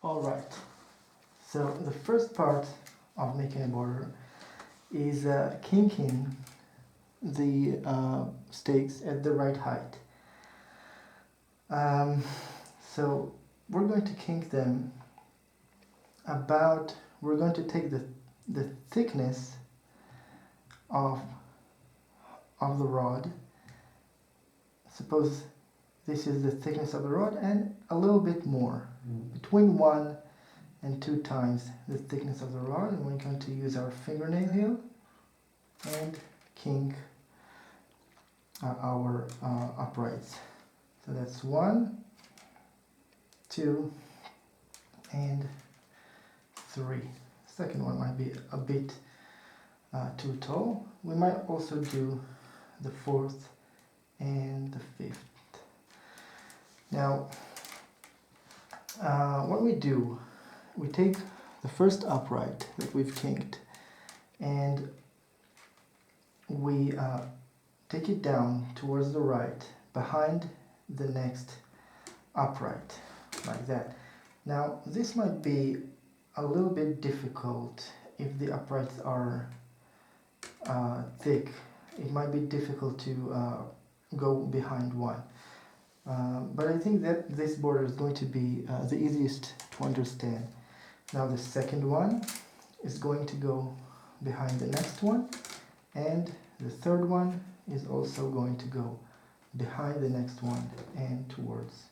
Alright, so the first part of making a border is kinking the stakes at the right height. So we're going to kink them we're going to take the thickness of the rod. Suppose this is the thickness of the rod and a little bit more, between 1 and 2 times the thickness of the rod, and we're going to use our fingernail here and kink our uprights. So that's 1, 2, and 3. Second one might be a bit too tall. We might also do the 4th and the 5th. Now, what we do, we take the first upright that we've kinked and we take it down towards the right behind the next upright, like that. Now, this might be a little bit difficult if the uprights are thick. It might be difficult to go behind one. But I think that this border is going to be the easiest to understand. Now the second one is going to go behind the next one, and the third one is also going to go behind the next one and towards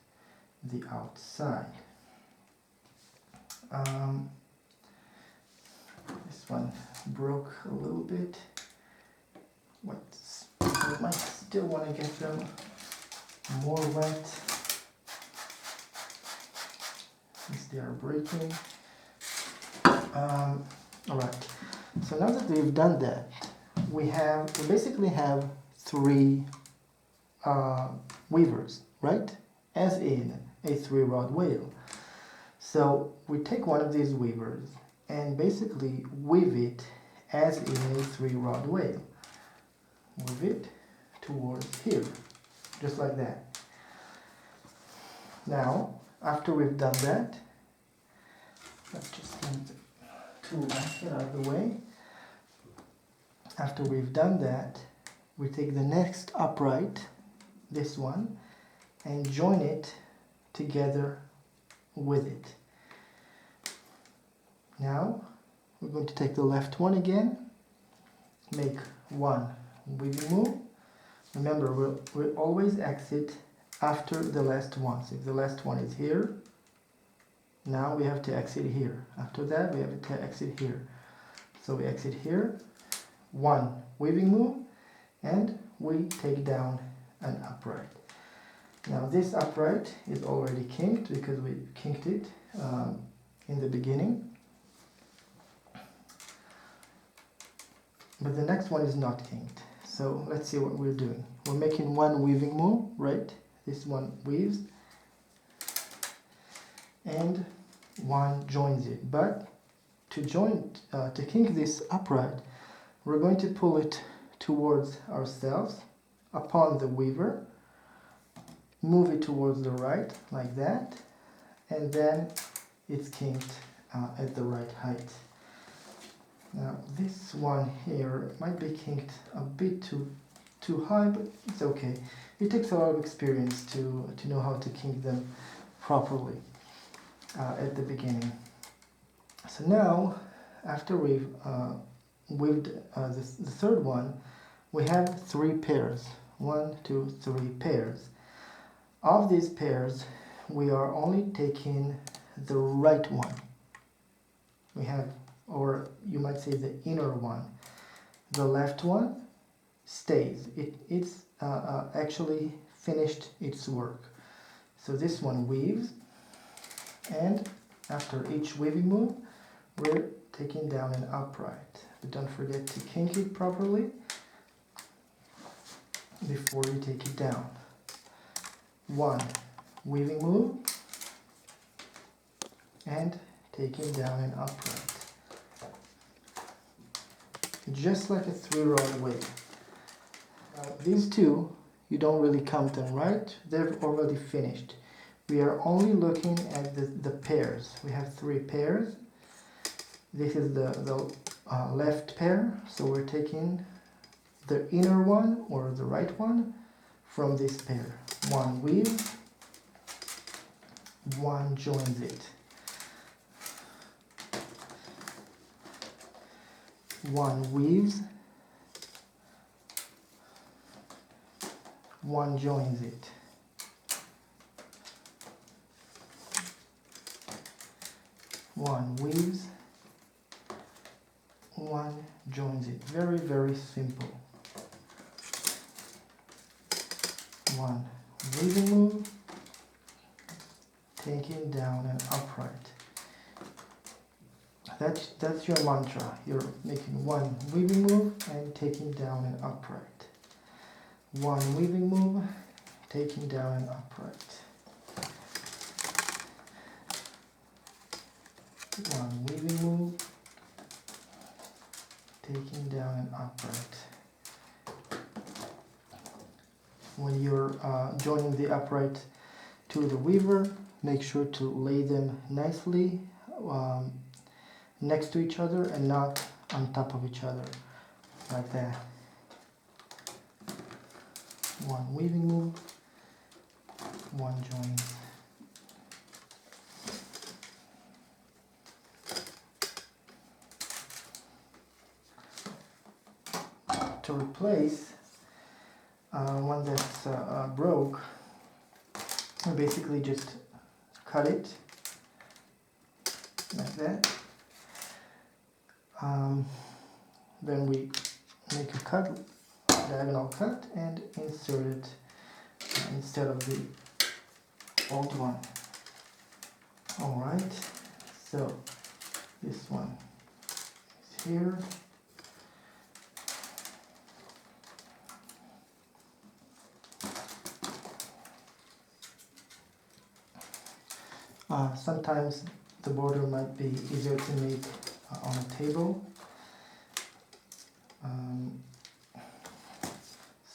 the outside. This one broke a little bit. I might still want to get them more wet since they are breaking. Alright, so now that we've done that, we basically have 3 weavers, right? As in a 3-rod whale. So we take one of these weavers and basically weave it as in a 3-rod whale. Weave it towards here, just like that. Now, after we've done that, let's just move the tool basket out of the way. After we've done that, we take the next upright, this one, and join it together with it. Now, we're going to take the left one again, make 1 weaving move. Remember, we'll always exit after the last one. So if the last one is here, now we have to exit here. After that, we have to exit here. So we exit here, 1 weaving move, and we take down an upright. Now this upright is already kinked because we kinked it in the beginning. But the next one is not kinked. So let's see what we're doing. We're making 1 weaving move, right? This one weaves and 1 joins it. But to kink this upright, we're going to pull it towards ourselves upon the weaver, move it towards the right like that, and then it's kinked at the right height. Now this one here might be kinked a bit too high, but it's okay. It takes a lot of experience to know how to kink them properly at the beginning. So now, after we've weaved the third one, we have 3 pairs. 1, 2, 3 pairs. Of these pairs, we are only taking the right one. We have, or you might say the inner one. The left one stays. It's actually finished its work. So this one weaves, and after each weaving move, we're taking down an upright. But don't forget to kink it properly before you take it down. 1 weaving move and taking down an upright. Just like a 3-rod whale. Now, these two, you don't really count them, right? They're already finished. we are only looking at the pairs. We have 3 pairs. This is the left pair, so we're taking the inner one or the right one from this pair. One weaves, one joins it. One weaves, one joins it. One weaves, one joins it. Very, very simple. One weaving move, taking down and upright. That's your mantra. You're making one weaving move and taking down and upright. One weaving move, taking down and upright. One weaving move, taking down and upright. When you're joining the upright to the weaver, make sure to lay them nicely next to each other and not on top of each other, like that. One weaving move, one join. To replace one that's broke, we basically just cut it like that. Then we make a cut, diagonal cut, and insert it instead of the old one. Alright, so this one is here. Sometimes the border might be easier to make on a table.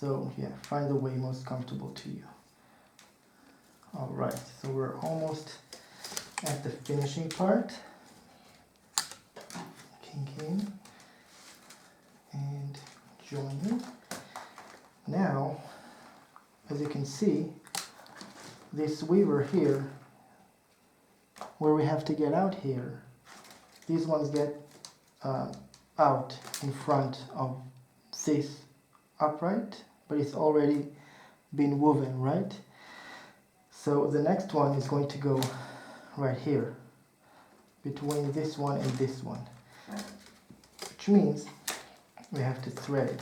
So yeah, find the way most comfortable to you. Alright, so we're almost at the finishing part. Kink in and join in. Now, as you can see, this weaver here, where we have to get out here, these ones get out in front of this upright, but it's already been woven, right? So the next one is going to go right here, between this one and this one, which means we have to thread it.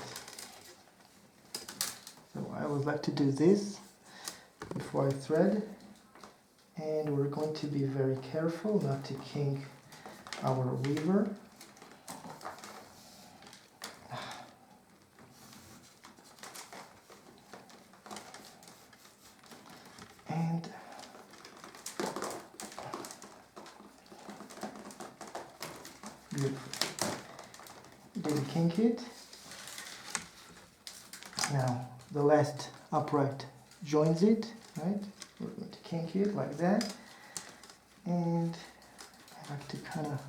So I would like to do this before I thread, and we're going to be very careful not to kink our weaver. And beautiful. Didn't kink it. Now the last upright joins it, right? We're going to kink it like that, and I like to kind of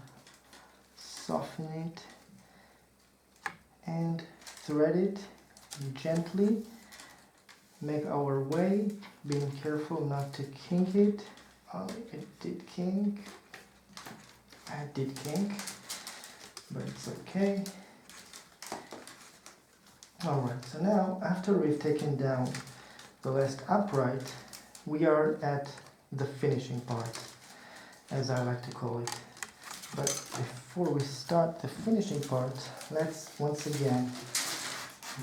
soften it and thread it gently. Make our way, being careful not to kink it. It did kink. I did kink, but it's okay. Alright, so now after we've taken down the last upright, we are at the finishing part, as I like to call it. But before we start the finishing part, let's once again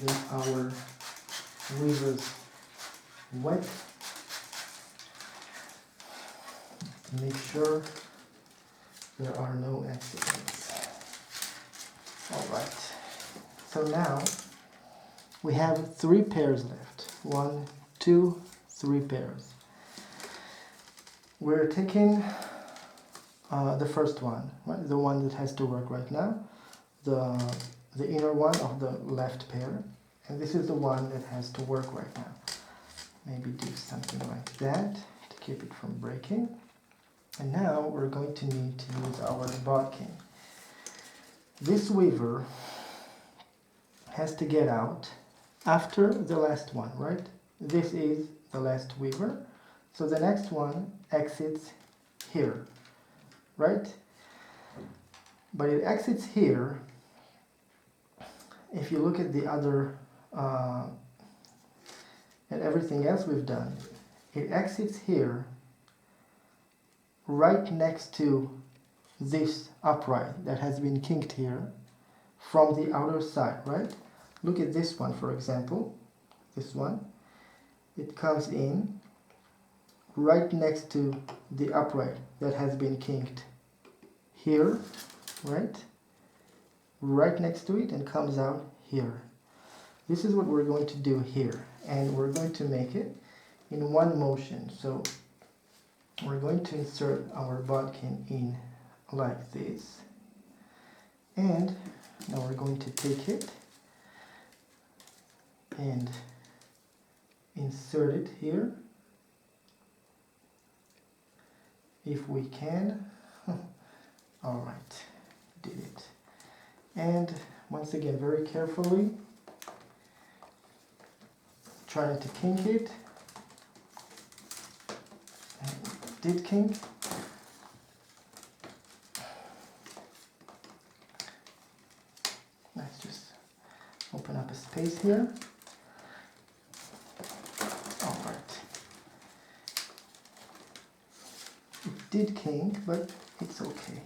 get our weavers wet. Make sure there are no accidents. Alright, so now we have 3 pairs left. 1, 2, 3 pairs. We're taking the first one, right? The one that has to work right now, the inner one of the left pair, and this is the one that has to work right now. Maybe do something like that to keep it from breaking. And now we're going to need to use our bodkin. This weaver has to get out after the last one, right? This is the last weaver. So the next one exits here, right? But it exits here. If you look at the other, at everything else we've done, it exits here, right next to this upright that has been kinked here from the outer side, right? Look at this one, for example, this one. It comes in right next to the upright that has been kinked here, right? Right next to it, and comes out here. This is what we're going to do here, and we're going to make it in one motion. So we're going to insert our bodkin in like this, and now we're going to take it and insert it here if we can. All right, did it. And once again, very carefully, trying to kink it. And it did kink. Let's just open up a space here. All right. It did kink, but it's okay.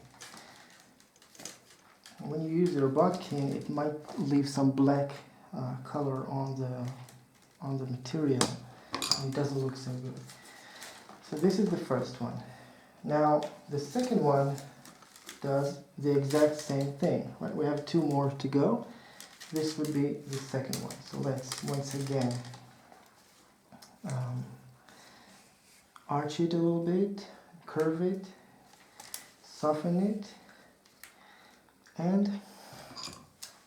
When you use your bodkin, it might leave some black color on the material, and it doesn't look so good. So this is the first one. Now the second one does the exact same thing, right? We have two more to go. This would be the second one. So let's once again arch it a little bit, curve it, soften it. And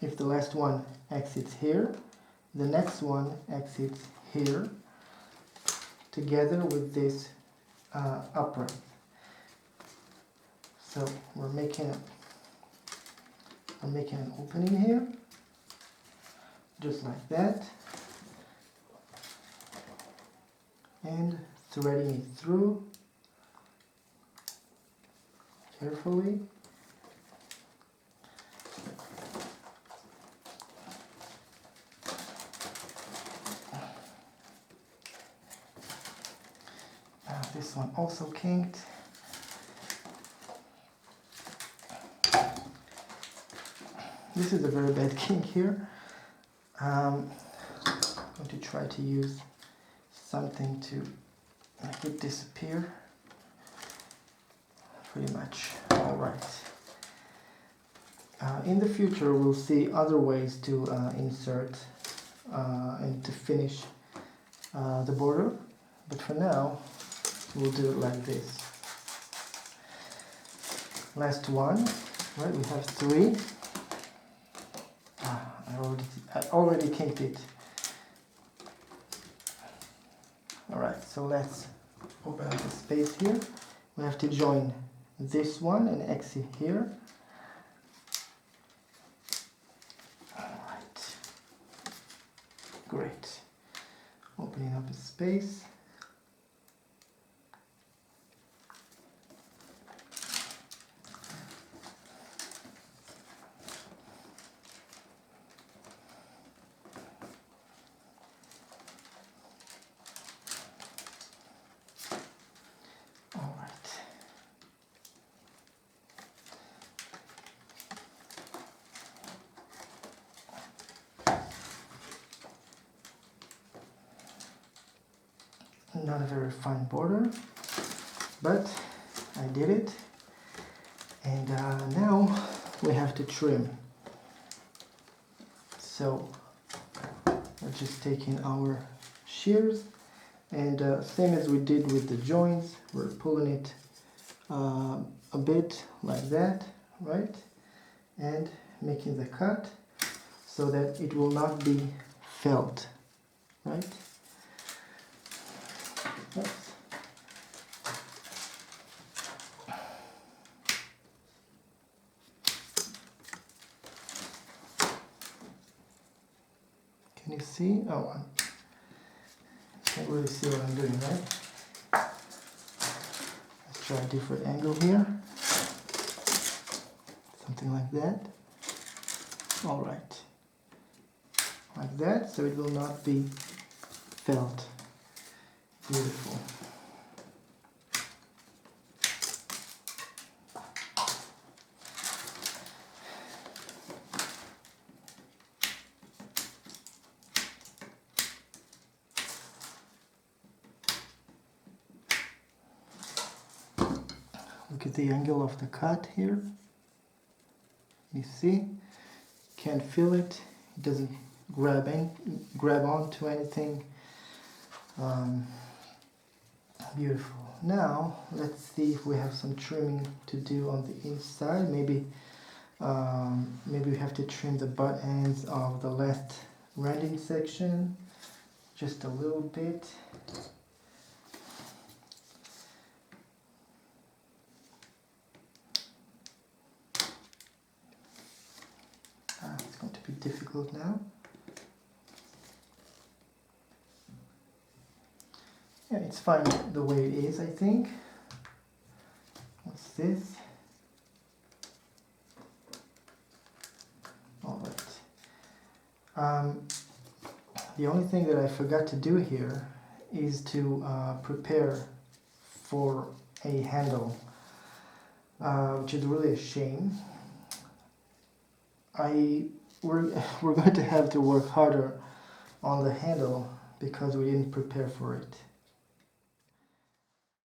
if the last one exits here, the next one exits here, together with this upright. So we're making an opening here, just like that, and threading it through carefully. This one also kinked. This is a very bad kink here. I'm going to try to use something to make it disappear. Pretty much. All right. In the future, we'll see other ways to insert and to finish the border, but for now, we'll do it like this. Last one, right? We have three. I already kinked it. All right, so let's open up the space here. We have to join this one and exit here. All right, great. Opening up a space. Not a very fine border, but I did it. And now we have to trim. So we're just taking our shears, and same as we did with the joints, we're pulling it a bit like that, right? And making the cut so that it will not be felt, right? Oops. Can you see? Oh, I can't really see what I'm doing, right? Let's try a different angle here. Something like that. Alright. Like that, so it will not be felt. Beautiful. Look at the angle of the cut here. You see? Can't feel it. It doesn't grab onto anything. Beautiful. Now let's see if we have some trimming to do on the inside. Maybe we have to trim the butt ends of the last rending section just a little bit. It's going to be difficult now. Yeah, it's fine the way it is, I think. What's this? Alright. The only thing that I forgot to do here is to prepare for a handle, which is really a shame. We're going to have to work harder on the handle because we didn't prepare for it.